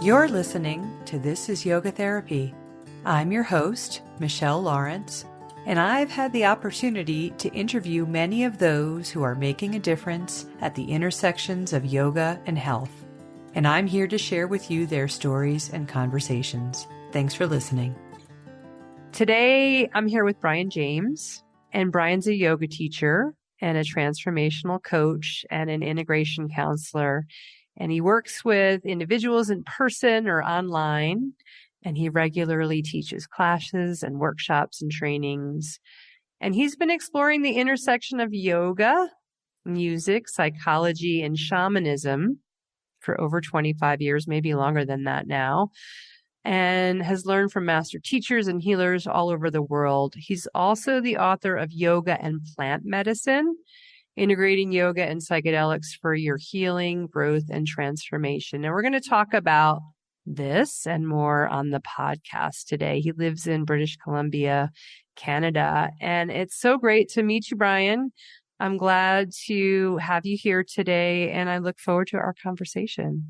You're listening to This is Yoga Therapy. I'm your host, Michelle Lawrence, and I've had the opportunity to interview many of those who are making a difference at the intersections of yoga and health. And I'm here to share with you their stories and conversations. Thanks for listening. Today, I'm here with Brian James, and Brian's a yoga teacher and a transformational coach and an integration counselor. And he works with individuals in person or online, and he regularly teaches classes and workshops and trainings. And he's been exploring the intersection of yoga, music, psychology, and shamanism for over 25 years, maybe longer than that now, and has learned from master teachers and healers all over the world. He's also the author of Yoga and Plant Medicine, Integrating Yoga and Psychedelics for Your Healing, Growth, and Transformation. And we're going to talk about this and more on the podcast today. He lives in British Columbia, Canada. And it's so great to meet you, Brian. I'm glad to have you here today, and I look forward to our conversation.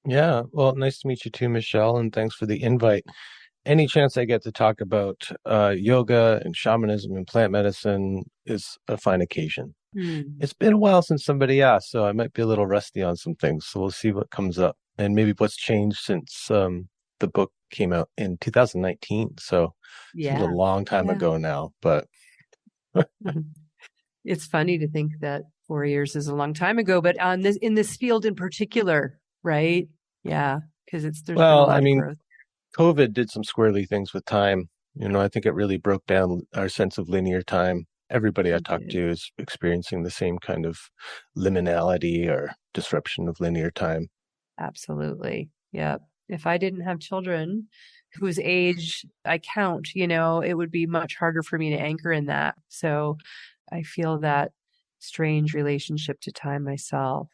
Yeah, well, nice to meet you too, Michelle, and thanks for the invite. Any chance I get to talk about yoga and shamanism and plant medicine is a fine occasion. It's been a while since somebody asked, so I might be a little rusty on some things. So we'll see what comes up and maybe what's changed since the book came out in 2019. So it's a long time ago now, but it's funny to think that 4 years is a long time ago, but in this field in particular, right? Yeah, because there's been a lot of growth. COVID did some squirrely things with time. I think it really broke down our sense of linear time. Everybody I talk to is experiencing the same kind of liminality or disruption of linear time. Absolutely. Yeah. If I didn't have children whose age I count, it would be much harder for me to anchor in that. So I feel that strange relationship to time myself.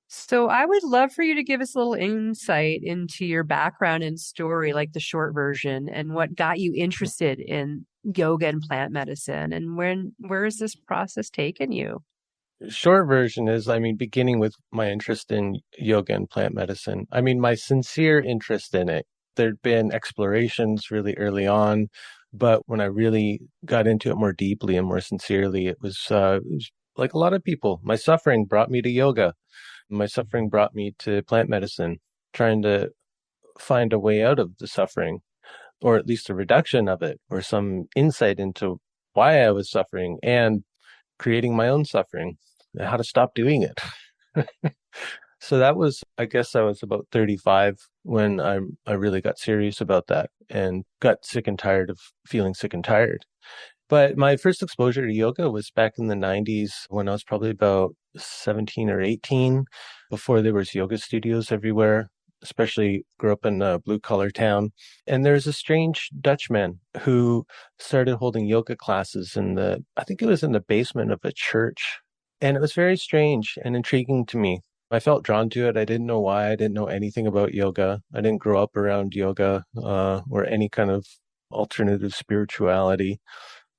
So I would love for you to give us a little insight into your background and story, like the short version, and what got you interested in yoga and plant medicine, and where has this process taken you? Short version is, beginning with my interest in yoga and plant medicine. My sincere interest in it. There'd been explorations really early on, but when I really got into it more deeply and more sincerely, it was like a lot of people. My suffering brought me to yoga. My suffering brought me to plant medicine, trying to find a way out of the suffering, or at least a reduction of it, or some insight into why I was suffering and creating my own suffering, and how to stop doing it. So that was, I guess I was about 35 when I really got serious about that and got sick and tired of feeling sick and tired. But my first exposure to yoga was back in the 90s when I was probably about 17 or 18, before there was yoga studios everywhere, especially grew up in a blue-collar town. And there's a strange Dutchman who started holding yoga classes I think it was in the basement of a church. And it was very strange and intriguing to me. I felt drawn to it. I didn't know why. I didn't know anything about yoga. I didn't grow up around yoga or any kind of alternative spirituality.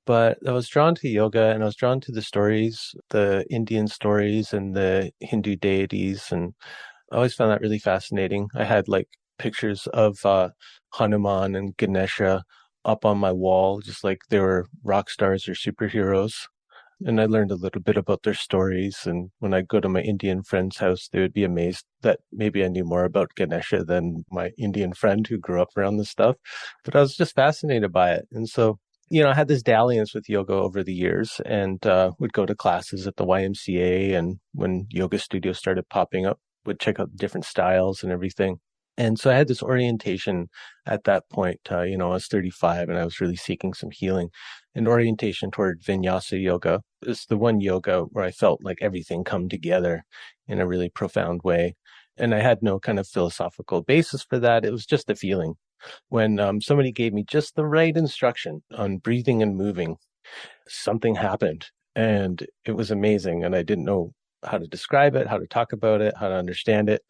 But I was drawn to yoga, and I was drawn to the stories, the Indian stories and the Hindu deities. And I always found that really fascinating. I had pictures of Hanuman and Ganesha up on my wall, just like they were rock stars or superheroes. And I learned a little bit about their stories. And when I go to my Indian friend's house, they would be amazed that maybe I knew more about Ganesha than my Indian friend who grew up around this stuff. But I was just fascinated by it. And so I had this dalliance with yoga over the years, and would go to classes at the YMCA. And when yoga studios started popping up, would check out different styles and everything. And so I had this orientation at that point. I was 35 and I was really seeking some healing. An orientation toward vinyasa yoga is the one yoga where I felt like everything come together in a really profound way. And I had no kind of philosophical basis for that. It was just a feeling. When somebody gave me just the right instruction on breathing and moving, something happened, and it was amazing. And I didn't know how to describe it, how to talk about it, how to understand it.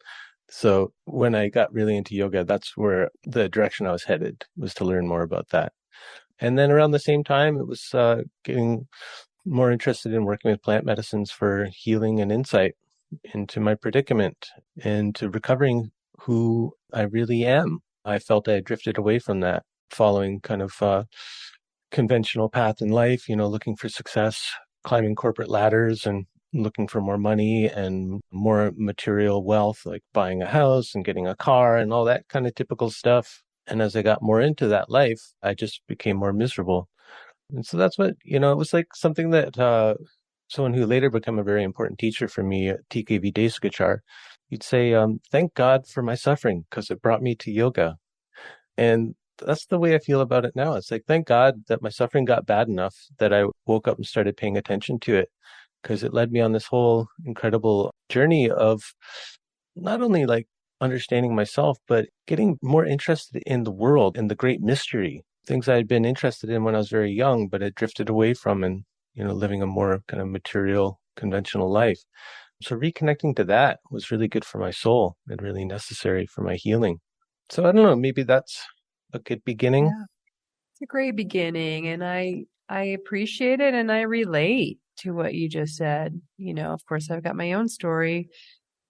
So when I got really into yoga, that's where the direction I was headed, was to learn more about that. And then around the same time, it was getting more interested in working with plant medicines for healing and insight into my predicament and to recovering who I really am. I felt I had drifted away from that, following kind of conventional path in life, looking for success, climbing corporate ladders and looking for more money and more material wealth, like buying a house and getting a car and all that kind of typical stuff. And as I got more into that life, I just became more miserable. And so that's what, it was like something that someone who later became a very important teacher for me, TKV Desgachar, you'd say, thank God for my suffering because it brought me to yoga. And that's the way I feel about it now. It's like, thank God that my suffering got bad enough that I woke up and started paying attention to it, because it led me on this whole incredible journey of not only like understanding myself, but getting more interested in the world and the great mystery, things I had been interested in when I was very young, but had drifted away from, and, living a more kind of material, conventional life. So reconnecting to that was really good for my soul and really necessary for my healing. So I don't know, maybe that's a good beginning. Yeah, it's a great beginning, and I appreciate it, and I relate to what you just said. Of course, I've got my own story,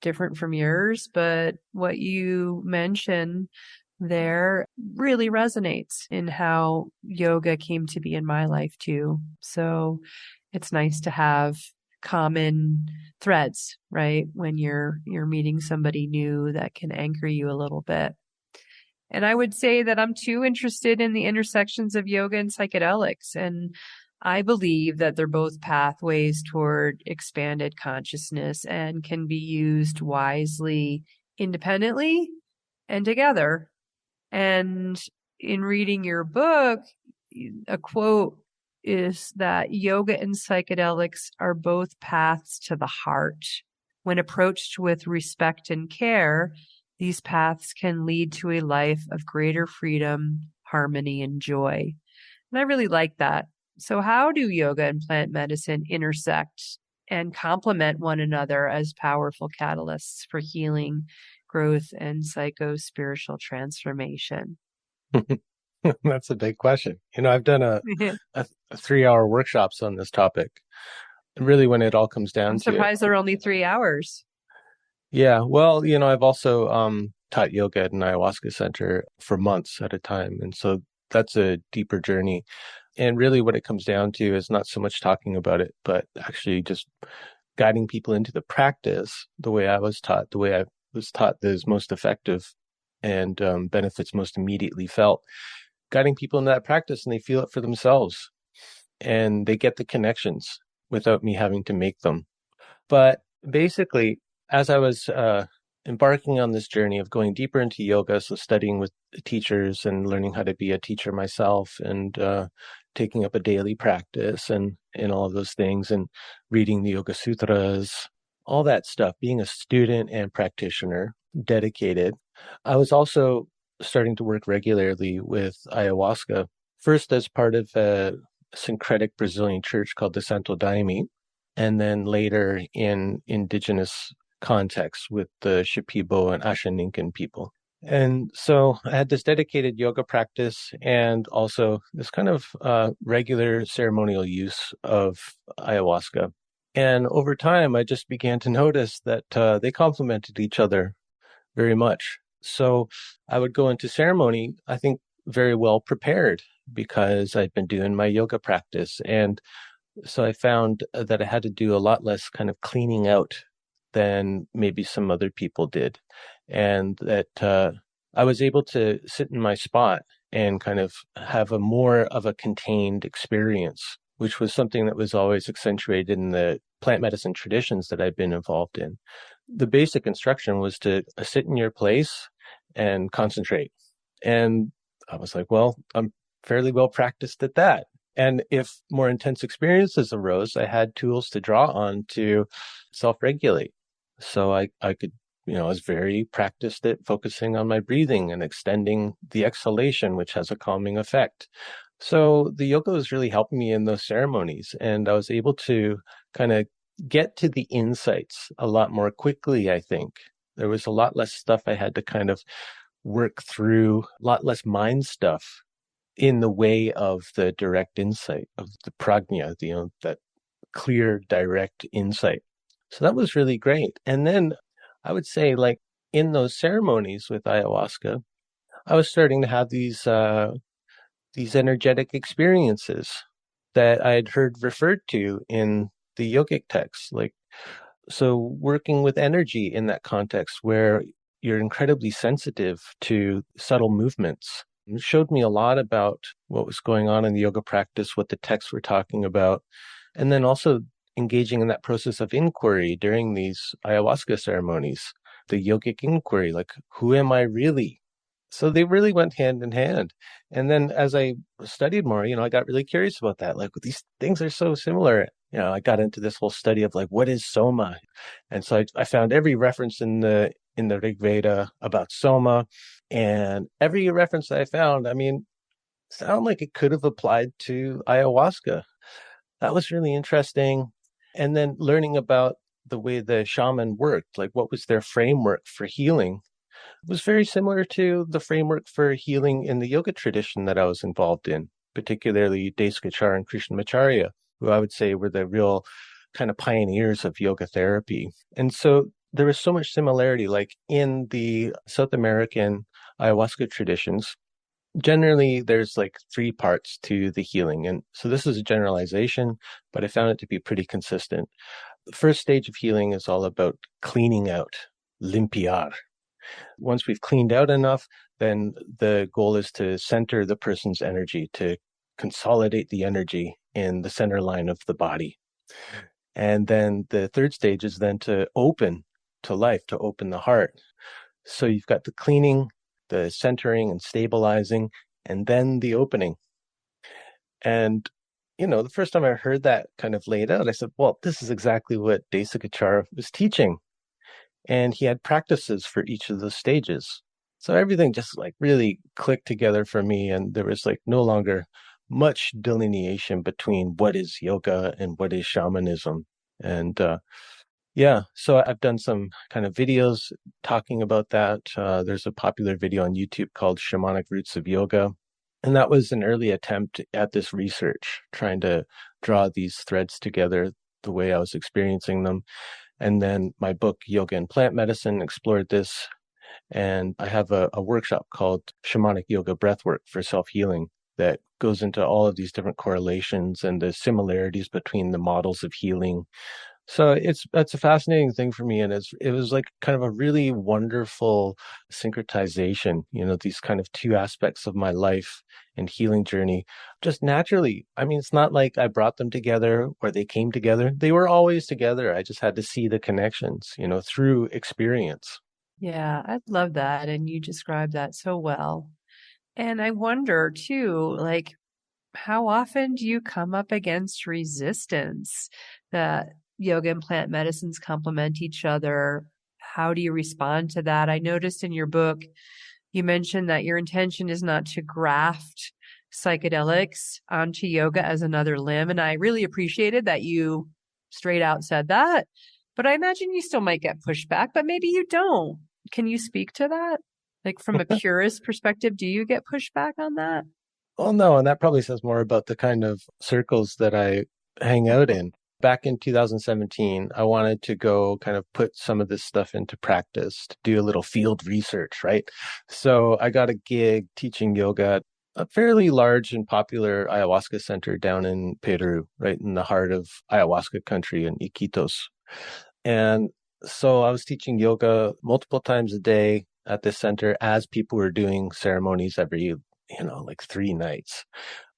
different from yours, but what you mentioned there really resonates in how yoga came to be in my life too. So it's nice to have common threads, right? When you're meeting somebody new that can anchor you a little bit. And I would say that I'm too interested in the intersections of yoga and psychedelics. And I believe that they're both pathways toward expanded consciousness and can be used wisely independently and together. And in reading your book, a quote is that yoga and psychedelics are both paths to the heart. When approached with respect and care, these paths can lead to a life of greater freedom, harmony, and joy. And I really like that. So how do yoga and plant medicine intersect and complement one another as powerful catalysts for healing, growth, and psycho-spiritual transformation? That's a big question. I've done a 3-hour workshops on this topic. And really, when it all comes down I'm to it, surprised they're only 3 hours. yeah, well, I've also taught yoga at an ayahuasca center for months at a time. And so that's a deeper journey. And really what it comes down to is not so much talking about it, but actually just guiding people into the practice the way I was taught, the way I was taught that is most effective and benefits most immediately felt. Guiding people into that practice, and they feel it for themselves and they get the connections without me having to make them. But basically, as I was embarking on this journey of going deeper into yoga, so studying with teachers and learning how to be a teacher myself, and taking up a daily practice and all of those things, and reading the Yoga Sutras, all that stuff, being a student and practitioner, dedicated, I was also starting to work regularly with ayahuasca, first as part of a syncretic Brazilian church called the Santo Daime, and then later in indigenous contexts with the Shipibo and Ashaninkan people. And so I had this dedicated yoga practice and also this kind of regular ceremonial use of ayahuasca. And over time, I just began to notice that they complemented each other very much. So I would go into ceremony, I think, very well prepared because I'd been doing my yoga practice. And so I found that I had to do a lot less kind of cleaning out than maybe some other people did. And that I was able to sit in my spot and kind of have a more of a contained experience, which was something that was always accentuated in the plant medicine traditions that I've been involved in. The basic instruction was to sit in your place and concentrate. And I was like, well, I'm fairly well practiced at that. And if more intense experiences arose, I had tools to draw on to self-regulate. So I could, I was very practiced at focusing on my breathing and extending the exhalation, which has a calming effect. So the yoga was really helping me in those ceremonies. And I was able to kind of get to the insights a lot more quickly, I think. There was a lot less stuff I had to kind of work through, a lot less mind stuff in the way of the direct insight of the prajna, that clear, direct insight. So that was really great. And then I would say, like, in those ceremonies with ayahuasca, I was starting to have these energetic experiences that I had heard referred to in the yogic texts. Like, so working with energy in that context where you're incredibly sensitive to subtle movements. It showed me a lot about what was going on in the yoga practice, what the texts were talking about, and then also engaging in that process of inquiry during these ayahuasca ceremonies, the yogic inquiry, like, who am I really? So they really went hand in hand. And then as I studied more, I got really curious about that. Like, these things are so similar. I got into this whole study of like, what is soma? And so I found every reference in the Rig Veda about soma, and every reference that I found, I mean, sound like it could have applied to ayahuasca. That was really interesting. And then learning about the way the shaman worked, like what was their framework for healing, was very similar to the framework for healing in the yoga tradition that I was involved in, particularly Desikachar and Krishnamacharya, who I would say were the real kind of pioneers of yoga therapy. And so there was so much similarity, like in the South American ayahuasca traditions. Generally, there's like three parts to the healing. And so this is a generalization, but I found it to be pretty consistent. The first stage of healing is all about cleaning out, limpiar. Once we've cleaned out enough, then the goal is to center the person's energy, to consolidate the energy in the center line of the body. And then the third stage is then to open to life, to open the heart. So you've got the cleaning, the centering and stabilizing, and then the opening. And, the first time I heard that kind of laid out, I said, well, this is exactly what Desikachar was teaching. And he had practices for each of those stages. So everything just like really clicked together for me. And there was like no longer much delineation between what is yoga and what is shamanism. And yeah, so I've done some kind of videos talking about that. There's a popular video on YouTube called Shamanic Roots of Yoga. And that was an early attempt at this research, trying to draw these threads together the way I was experiencing them. And then my book, Yoga and Plant Medicine, explored this. And I have a workshop called Shamanic Yoga Breathwork for Self-Healing that goes into all of these different correlations and the similarities between the models of healing. So that's a fascinating thing for me. And it was like kind of a really wonderful syncretization, these kind of two aspects of my life and healing journey just naturally. I mean, it's not like I brought them together or they came together. They were always together. I just had to see the connections, through experience. Yeah, I love that. And you described that so well. And I wonder too, like, how often do you come up against resistance that yoga and plant medicines complement each other? How do you respond to that? I noticed in your book, you mentioned that your intention is not to graft psychedelics onto yoga as another limb. And I really appreciated that you straight out said that. But I imagine you still might get pushback, but maybe you don't. Can you speak to that? Like from a purist perspective, do you get pushback on that? Well, no, and that probably says more about the kind of circles that I hang out in. Back in 2017, I wanted to go kind of put some of this stuff into practice, to do a little field research, right? So I got a gig teaching yoga at a fairly large and popular ayahuasca center down in Peru, right in the heart of ayahuasca country in Iquitos. And so I was teaching yoga multiple times a day at this center as people were doing ceremonies every, like 3 nights.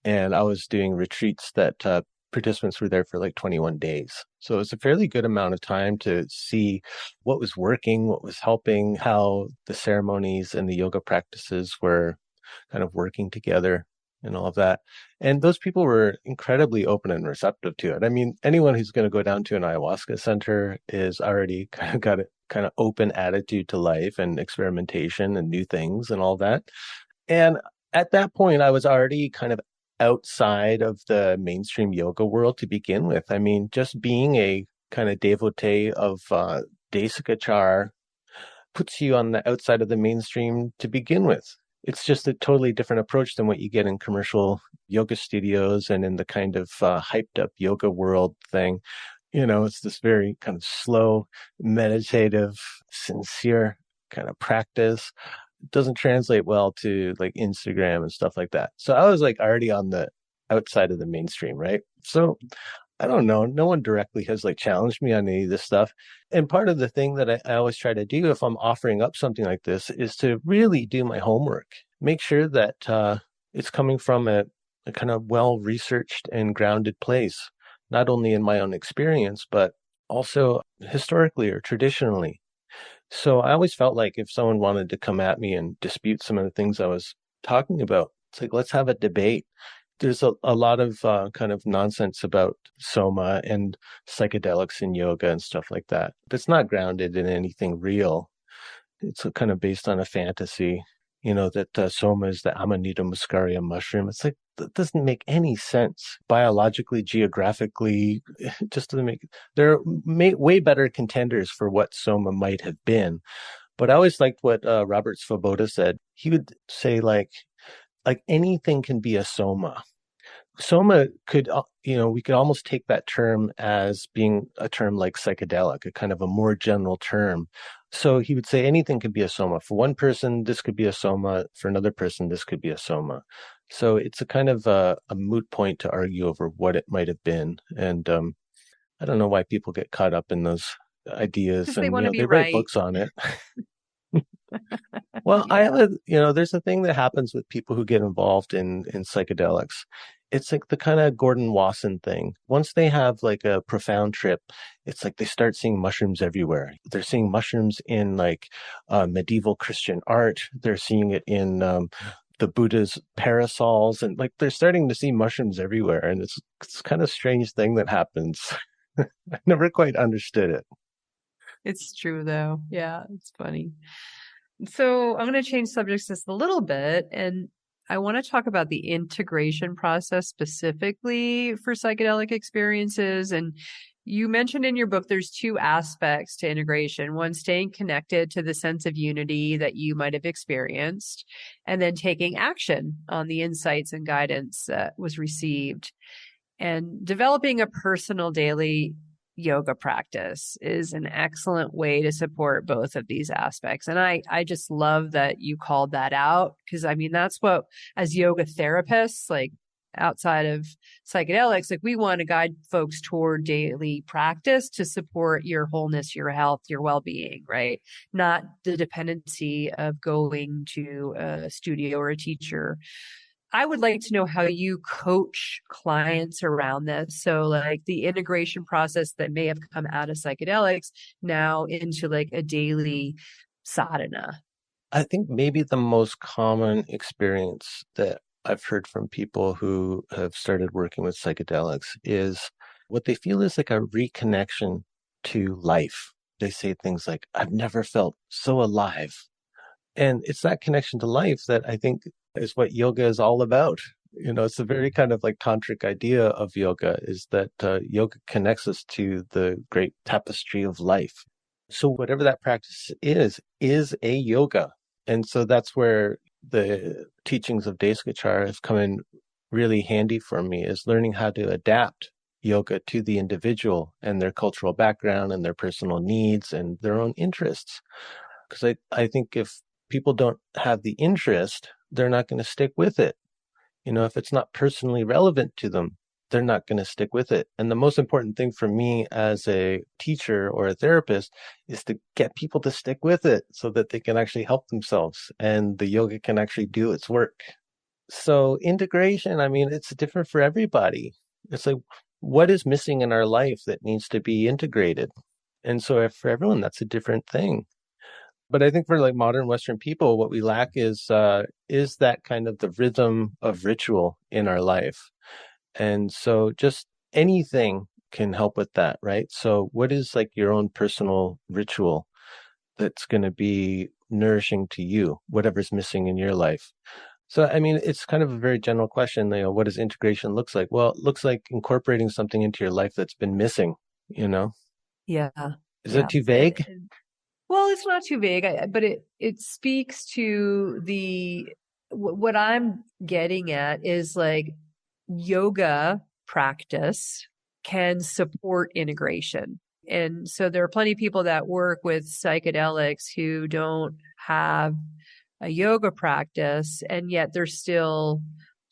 And I was doing retreats that participants were there for like 21 days. So it was a fairly good amount of time to see what was working, what was helping, how the ceremonies and the yoga practices were kind of working together and all of that. And those people were incredibly open and receptive to it. I mean, anyone who's going to go down to an ayahuasca center is already kind of got a kind of open attitude to life and experimentation and new things and all that. And at that point, I was already kind of outside of the mainstream yoga world to begin with. I mean, just being a kind of devotee of Desikachar puts you on the outside of the mainstream to begin with. It's just a totally different approach than what you get in commercial yoga studios and in the kind of hyped up yoga world thing. It's this very kind of slow, meditative, sincere kind of practice. It doesn't translate well to like Instagram and stuff like that. So I was like already on the outside of the mainstream, right? So I don't know. No one directly has like challenged me on any of this stuff. And part of the thing that I always try to do if I'm offering up something like this is to really do my homework, make sure that it's coming from a kind of well researched and grounded place, not only in my own experience, but also historically or traditionally. So I always felt like if someone wanted to come at me and dispute some of the things I was talking about, it's like, let's have a debate. There's a lot of kind of nonsense about soma and psychedelics and yoga and stuff like that. That's not grounded in anything real. It's kind of based on a fantasy, that soma is the Amanita muscaria mushroom. It's like, that doesn't make any sense biologically, geographically. Just doesn't make, there are way better contenders for what soma might have been. But I always liked what Robert Svoboda said. He would say like anything can be a soma. Soma could, we could almost take that term as being a term like psychedelic, a kind of a more general term. So he would say anything could be a soma. For one person, this could be a soma. For another person, this could be a soma. So it's a kind of a moot point to argue over what it might have been. And I don't know why people get caught up in those ideas, Because they and want to be they write right. books on it. Well, I Yeah. have there's a thing that happens with people who get involved in psychedelics. It's like the kind of Gordon Wasson thing. Once they have like a profound trip, it's like they start seeing mushrooms everywhere. They're seeing mushrooms in like medieval Christian art. They're seeing it in the Buddha's parasols, and like they're starting to see mushrooms everywhere. And it's kind of strange thing that happens. I never quite understood it. It's true though. Yeah, it's funny. So I'm going to change subjects just a little bit, and I want to talk about the integration process specifically for psychedelic experiences. And you mentioned in your book there's two aspects to integration. One, staying connected to the sense of unity that you might have experienced, and then taking action on the insights and guidance that was received. And developing a personal daily yoga practice is an excellent way to support both of these aspects. And I just love that you called that out, because I mean, that's what, as yoga therapists, like outside of psychedelics, like we want to guide folks toward daily practice to support your wholeness, your health, your well-being, right? Not the dependency of going to a studio or a teacher. I would like to know how you coach clients around this. So like the integration process that may have come out of psychedelics now into like a daily sadhana. I think maybe the most common experience that I've heard from people who have started working with psychedelics is what they feel is like a reconnection to life. They say things like, I've never felt so alive. And it's that connection to life that I think is what yoga is all about. It's a very kind of like tantric idea of yoga, is that yoga connects us to the great tapestry of life. So whatever that practice is a yoga. And so that's where the teachings of Desikachar have come in really handy for me, is learning how to adapt yoga to the individual and their cultural background and their personal needs and their own interests. Because I think if people don't have the interest, they're not going to stick with it. If it's not personally relevant to them, they're not going to stick with it. And the most important thing for me as a teacher or a therapist is to get people to stick with it so that they can actually help themselves and the yoga can actually do its work. So integration, I mean, it's different for everybody. It's like, what is missing in our life that needs to be integrated? And so for everyone, that's a different thing. But I think for like modern Western people, what we lack is that kind of the rhythm of ritual in our life. And so just anything can help with that, right? So what is like your own personal ritual that's going to be nourishing to you, whatever's missing in your life? So, I mean, it's kind of a very general question, what does integration looks like? Well, it looks like incorporating something into your life that's been missing, you know? Yeah. Is that Yeah. too vague? Well, it's not too vague, but it speaks to what I'm getting at is like yoga practice can support integration. And so there are plenty of people that work with psychedelics who don't have a yoga practice, and yet they're still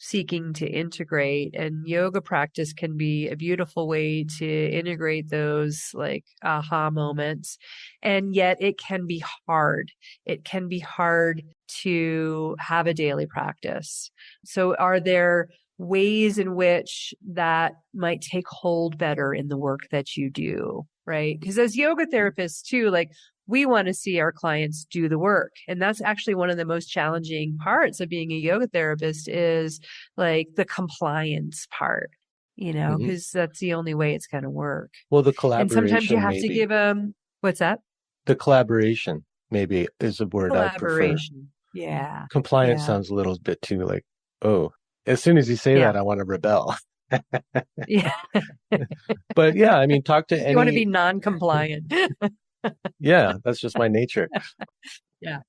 seeking to integrate. And yoga practice can be a beautiful way to integrate those like aha moments. And yet it can be hard. It can be hard to have a daily practice. So are there ways in which that might take hold better in the work that you do, right? Because as yoga therapists too, like we want to see our clients do the work. And that's actually one of the most challenging parts of being a yoga therapist is like the compliance part, Hmm. because that's the only way it's going to work. Well, the And sometimes you collaboration, have to maybe. give them, what's that? The collaboration, maybe, is a word I prefer. Collaboration. Yeah. Compliance Yeah. sounds a little bit too like, oh, as soon as you say Yeah. that, I want to rebel. Yeah. But yeah, I mean, talk to You want to any, be non-compliant. yeah, that's just my nature. Yeah.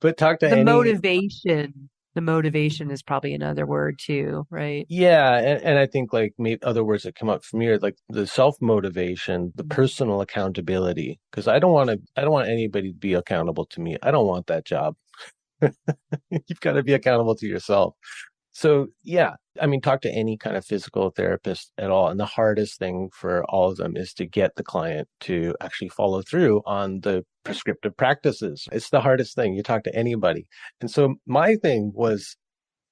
But talk to The any, motivation. The motivation is probably another word too, right? yeah, and I think like maybe other words that come up from here, like the self-motivation, the personal accountability, because I don't want anybody to be accountable to me. I don't want that job. You've got to be accountable to yourself. So, yeah, I mean, talk to any kind of physical therapist at all. And the hardest thing for all of them is to get the client to actually follow through on the prescriptive practices. It's the hardest thing. You talk to anybody. And so my thing was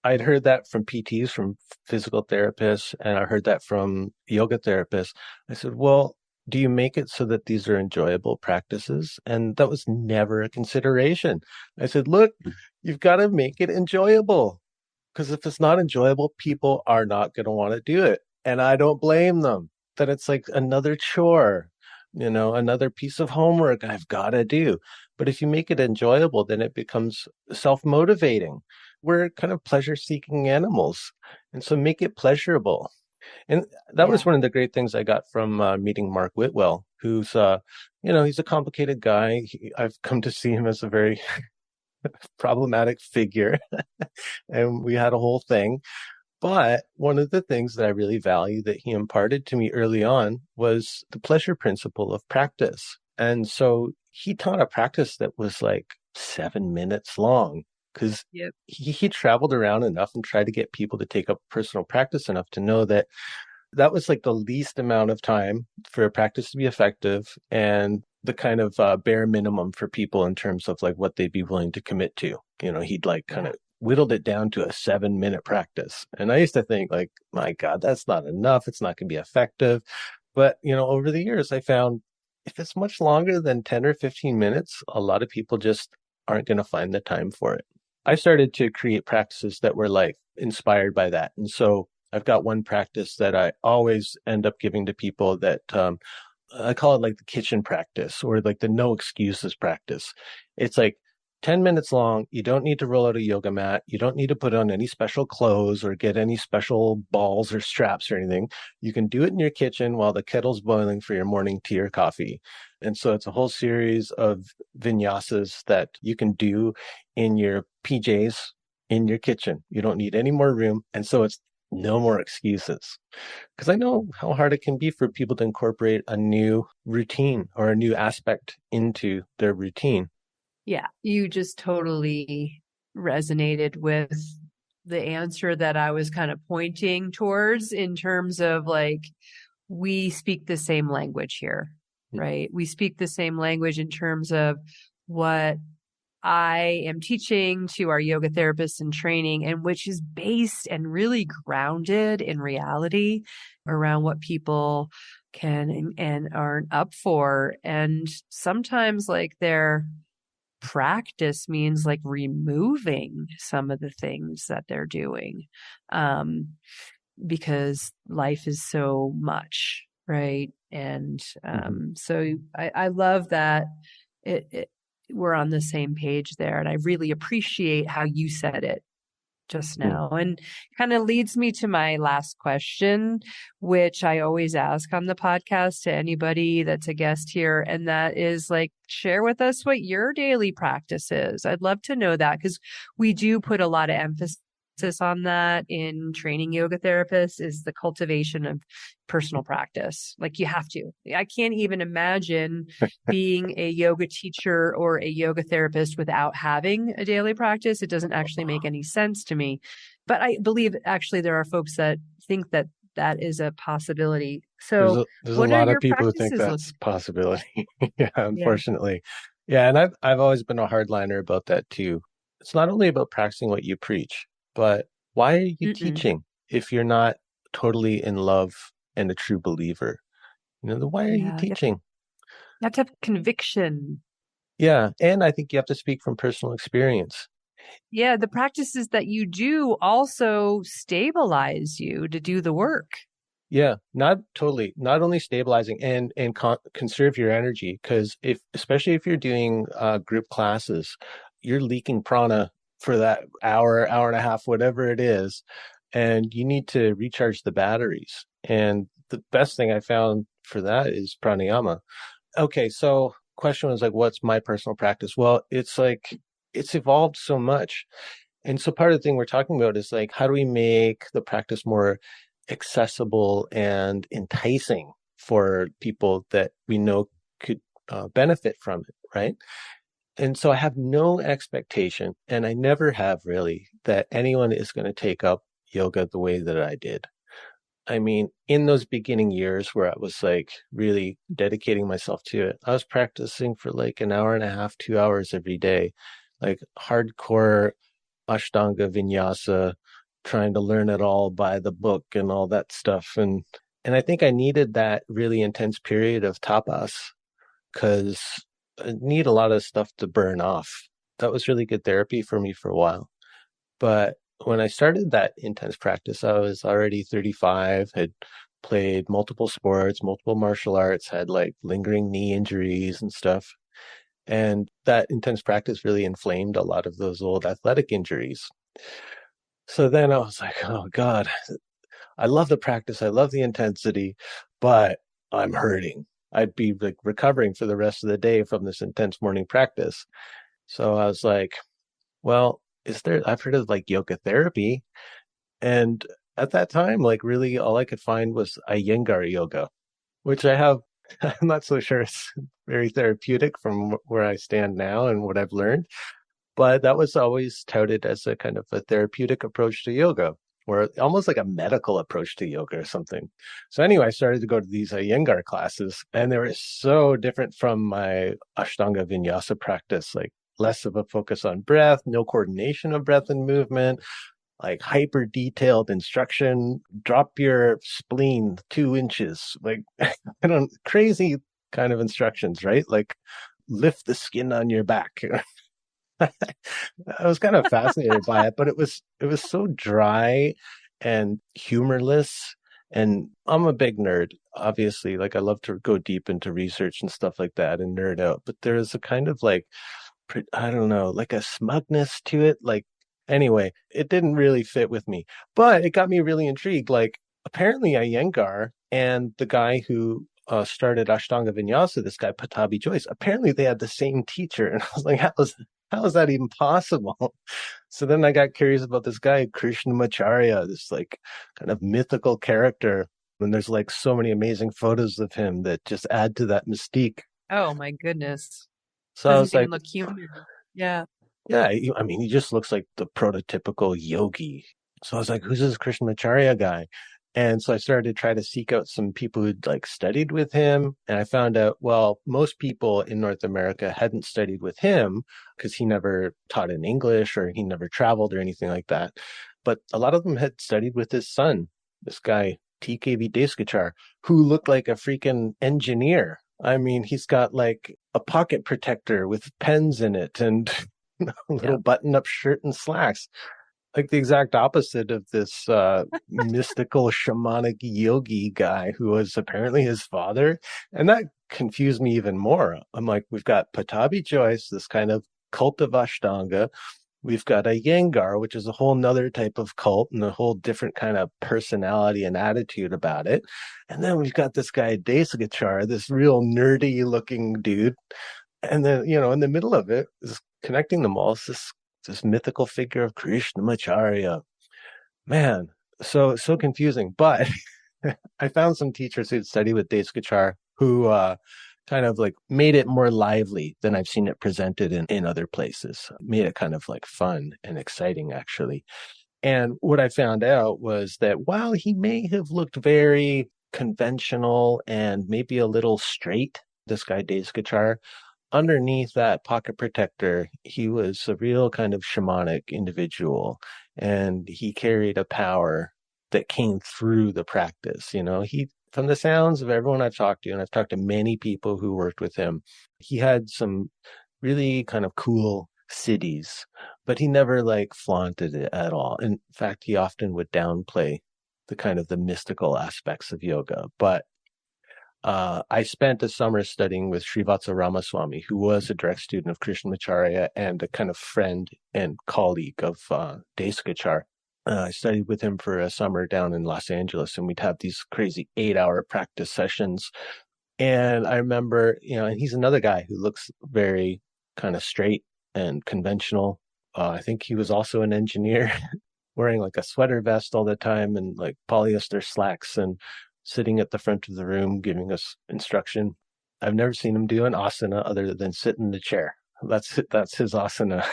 I'd heard that from PTs, from physical therapists, and I heard that from yoga therapists. I said, well, do you make it so that these are enjoyable practices? And that was never a consideration. I said, look, you've got to make it enjoyable. Because if it's not enjoyable, people are not going to want to do it. And I don't blame them that it's like another chore, another piece of homework I've got to do. But if you make it enjoyable, then it becomes self motivating. We're kind of pleasure seeking animals. And so make it pleasurable. And that was Yeah. one of the great things I got from meeting Mark Whitwell, who's, he's a complicated guy. I've come to see him as a very problematic figure. And we had a whole thing. But one of the things that I really value that he imparted to me early on was the pleasure principle of practice. And so he taught a practice that was like 7 minutes long because Yep. he traveled around enough and tried to get people to take up personal practice enough to know that that was like the least amount of time for a practice to be effective and the kind of bare minimum for people in terms of like what they'd be willing to commit to. He'd like kind Yeah. of whittled it down to a 7 minute practice. And I used to think like, my God, that's not enough. It's not going to be effective. But, over the years, I found if it's much longer than 10 or 15 minutes, a lot of people just aren't going to find the time for it. I started to create practices that were like inspired by that. And so I've got one practice that I always end up giving to people that I call it like the kitchen practice or like the no excuses practice. It's like 10 minutes long. You don't need to roll out a yoga mat. You don't need to put on any special clothes or get any special balls or straps or anything. You can do it in your kitchen while the kettle's boiling for your morning tea or coffee. And so it's a whole series of vinyasas that you can do in your PJs in your kitchen. You don't need any more room. And so it's no more excuses. Because I know how hard it can be for people to incorporate a new routine or a new aspect into their routine. Yeah. You just totally resonated with the answer that I was kind of pointing towards in terms of like, we speak the same language here, right? We speak the same language in terms of what I am teaching to our yoga therapists in training, and which is based and really grounded in reality around what people can and aren't up for. And sometimes like their practice means like removing some of the things that they're doing. Because life is so much, right? And so I love that we're on the same page there. And I really appreciate how you said it just now. And kind of leads me to my last question, which I always ask on the podcast to anybody that's a guest here. And that is like, share with us what your daily practice is. I'd love to know that because we do put a lot of emphasis on that in training yoga therapists is the cultivation of personal practice. Like you have to. I can't even imagine being a yoga teacher or a yoga therapist without having a daily practice. It doesn't actually make any sense to me. But I believe actually there are folks that think that that is a possibility. So There's a what are lot of your people who think practices look? that's a possibility. Yeah, Yeah. unfortunately. Yeah, and I've always been a hardliner about that too. It's not only about practicing what you preach, but why are you Mm-mm. teaching if you're not totally in love and a true believer? Why are you Yeah. teaching? You have to have conviction. Yeah, and I think you have to speak from personal experience. Yeah, the practices that you do also stabilize you to do the work. Yeah, not totally. Not only stabilizing and conserve your energy, because if especially if you're doing group classes, you're leaking prana for that hour, hour and a half, whatever it is, and you need to recharge the batteries. And the best thing I found for that is pranayama. Okay, so question was like, what's my personal practice? Well, it's like it's evolved so much. And so part of the thing we're talking about is like, how do we make the practice more accessible and enticing for people that we know could benefit from it, right? And so I have no expectation, and I never have really, that anyone is going to take up yoga the way that I did. I mean, in those beginning years where I was like really dedicating myself to it, I was practicing for like an hour and a half, 2 hours every day, like hardcore Ashtanga Vinyasa, trying to learn it all by the book and all that stuff. And I think I needed that really intense period of tapas because I need a lot of stuff to burn off. That was really good therapy for me for a while. But when I started that intense practice, I was already 35, had played multiple sports, multiple martial arts, had like lingering knee injuries and stuff. And that intense practice really inflamed a lot of those old athletic injuries. So then I was like, oh God, I love the practice. I love the intensity, but I'm hurting. I'd be like recovering for the rest of the day from this intense morning practice. So I was like, well, I've heard of like yoga therapy. And at that time, like really all I could find was Iyengar yoga, which I'm not so sure it's very therapeutic from where I stand now and what I've learned. But that was always touted as a kind of a therapeutic approach to yoga, or almost like a medical approach to yoga or something. So anyway, I started to go to these Iyengar classes, and they were so different from my Ashtanga Vinyasa practice, like less of a focus on breath, no coordination of breath and movement, like hyper detailed instruction, drop your spleen 2 inches, like I don't crazy kind of instructions, right? Like lift the skin on your back. I was kind of fascinated by it, but it was so dry and humorless. And I'm a big nerd, obviously. Like I love to go deep into research and stuff like that and nerd out. But there is a kind of like I don't know, like a smugness to it. Like anyway, it didn't really fit with me, but it got me really intrigued. Like apparently Iyengar and the guy who started Ashtanga Vinyasa, this guy Patabi Joyce, apparently they had the same teacher, and I was like, how is that even possible? So then I got curious about this guy Krishnamacharya, this like kind of mythical character, and there's like so many amazing photos of him that just add to that mystique. Oh my goodness. So I Doesn't was even like, look human. Yeah. yeah, I mean, he just looks like the prototypical yogi. So I was like, who's this Krishnamacharya guy? And so I started to try to seek out some people who'd like studied with him. And I found out, well, most people in North America hadn't studied with him because he never taught in English or he never traveled or anything like that. But a lot of them had studied with his son, this guy, TKV Deskachar, who looked like a freaking engineer. I mean, he's got like a pocket protector with pens in it and a little Yeah. button up shirt and slacks, like the exact opposite of this mystical shamanic yogi guy who was apparently his father. And that confused me even more. I'm like, we've got Patabi Joyce, this kind of cult of Ashtanga. We've got a Yengar, which is a whole nother type of cult and a whole different kind of personality and attitude about it. And then we've got this guy, Desagachar, this real nerdy looking dude. And then, in the middle of it is connecting them all is this mythical figure of Krishnamacharya. Man, so confusing. But I found some teachers who'd studied with Deskachar who kind of like made it more lively than I've seen it presented in other places. Made it kind of like fun and exciting, actually. And what I found out was that while he may have looked very conventional and maybe a little straight, this guy Deskachar, underneath that pocket protector, he was a real kind of shamanic individual, and he carried a power that came through the practice. From the sounds of everyone I've talked to, and I've talked to many people who worked with him, he had some really kind of cool cities, but he never like flaunted it at all. In fact, he often would downplay the kind of the mystical aspects of yoga. But I spent a summer studying with Srivatsa Ramaswamy, who was a direct student of Krishnamacharya and a kind of friend and colleague of Desikachar. I studied with him for a summer down in Los Angeles, and we'd have these crazy 8-hour practice sessions. And I remember, and he's another guy who looks very kind of straight and conventional. I think he was also an engineer, wearing like a sweater vest all the time and like polyester slacks and sitting at the front of the room giving us instruction. I've never seen him do an asana other than sit in the chair. That's his asana.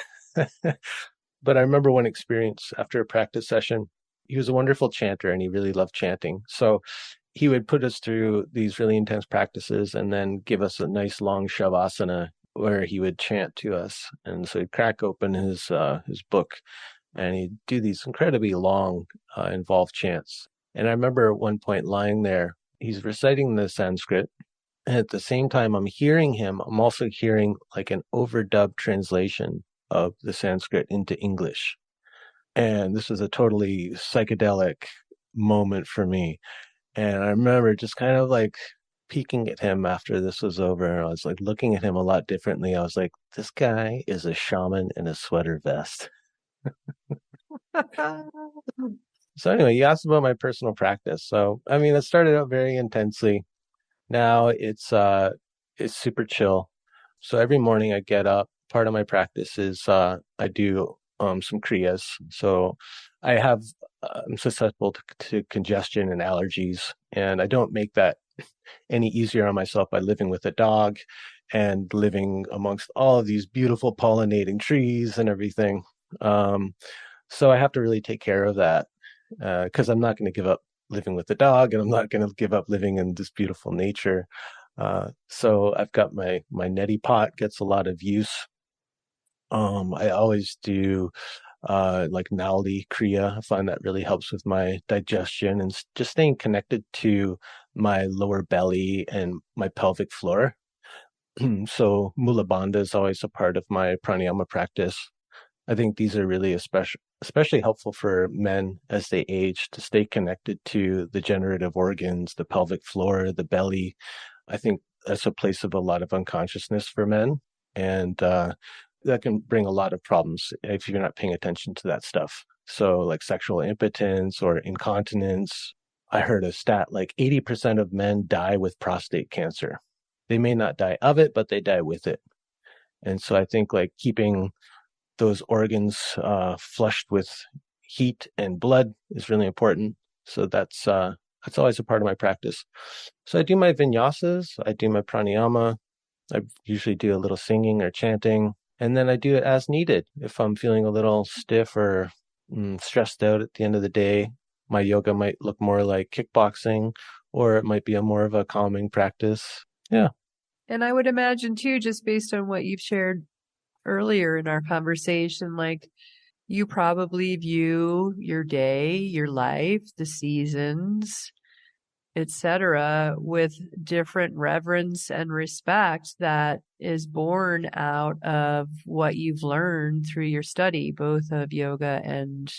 But I remember one experience after a practice session. He was a wonderful chanter and he really loved chanting. So he would put us through these really intense practices and then give us a nice long shavasana where he would chant to us. And so he'd crack open his book and he'd do these incredibly long, involved chants. And I remember at one point lying there, he's reciting the Sanskrit. And at the same time I'm hearing him, I'm also hearing like an overdubbed translation of the Sanskrit into English. And this was a totally psychedelic moment for me. And I remember just kind of like peeking at him after this was over. And I was like looking at him a lot differently. I was like, this guy is a shaman in a sweater vest. So anyway, you asked about my personal practice. So I mean, it started out very intensely. Now it's super chill. So every morning I get up. Part of my practice is I do some kriyas. So I'm susceptible to congestion and allergies, and I don't make that any easier on myself by living with a dog and living amongst all of these beautiful pollinating trees and everything. So I have to really take care of that because I'm not going to give up living with the dog, and I'm not going to give up living in this beautiful nature. So I've got my neti pot gets a lot of use. I always do like Nauli Kriya. I find that really helps with my digestion and just staying connected to my lower belly and my pelvic floor. So Mula Bandha is always a part of my pranayama practice. I think these are really especially helpful for men as they age to stay connected to the generative organs, the pelvic floor, the belly. I think that's a place of a lot of unconsciousness for men. And that can bring a lot of problems if you're not paying attention to that stuff. So, like sexual impotence or incontinence. I heard a stat like 80% of men die with prostate cancer. They may not die of it, but they die with it. And so I think like keeping those organs flushed with heat and blood is really important. So that's always a part of my practice. So I do my vinyasas, I do my pranayama, I usually do a little singing or chanting, and then I do it as needed. If I'm feeling a little stiff or stressed out at the end of the day, my yoga might look more like kickboxing, or it might be a more of a calming practice. Yeah. And I would imagine too, just based on what you've shared earlier in our conversation, like you probably view your day, your life, the seasons, etc., with different reverence and respect that is born out of what you've learned through your study, both of yoga and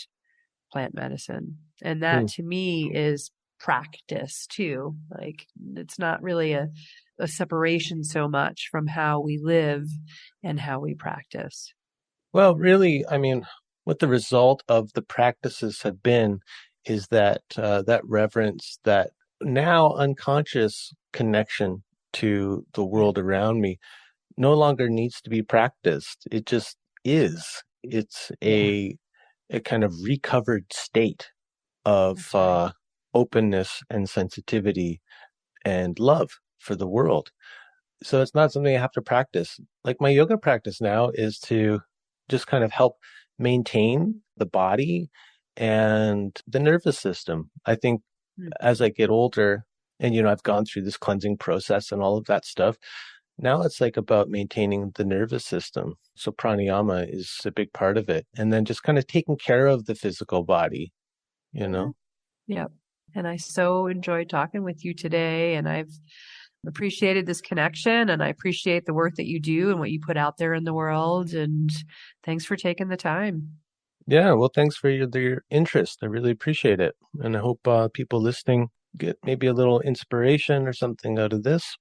plant medicine. And that to me is practice too. Like it's not really a separation so much from how we live and how we practice. Well, really, I mean, what the result of the practices have been is that that reverence, that now unconscious connection to the world around me no longer needs to be practiced. It just is. It's a kind of recovered state. of Right. openness and sensitivity and love for the world. So it's not something I have to practice. Like my yoga practice now is to just kind of help maintain the body and the nervous system. I think as I get older and, I've gone through this cleansing process and all of that stuff, now it's like about maintaining the nervous system. So pranayama is a big part of it. And then just kind of taking care of the physical body, you Mhm. know? Yep. And I so enjoyed talking with you today, and I've appreciated this connection, and I appreciate the work that you do and what you put out there in the world. And thanks for taking the time. Yeah, well, thanks for your interest. I really appreciate it. And I hope people listening get maybe a little inspiration or something out of this.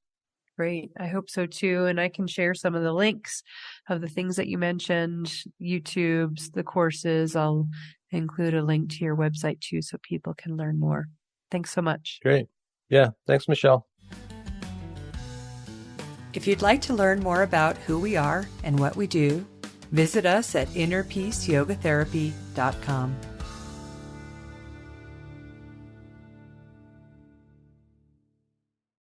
Great. I hope so too. And I can share some of the links of the things that you mentioned, YouTube's, the courses. I'll include a link to your website too so people can learn more. Thanks so much. Great. Yeah, thanks, Michelle. If you'd like to learn more about who we are and what we do, visit us at innerpeaceyogatherapy.com.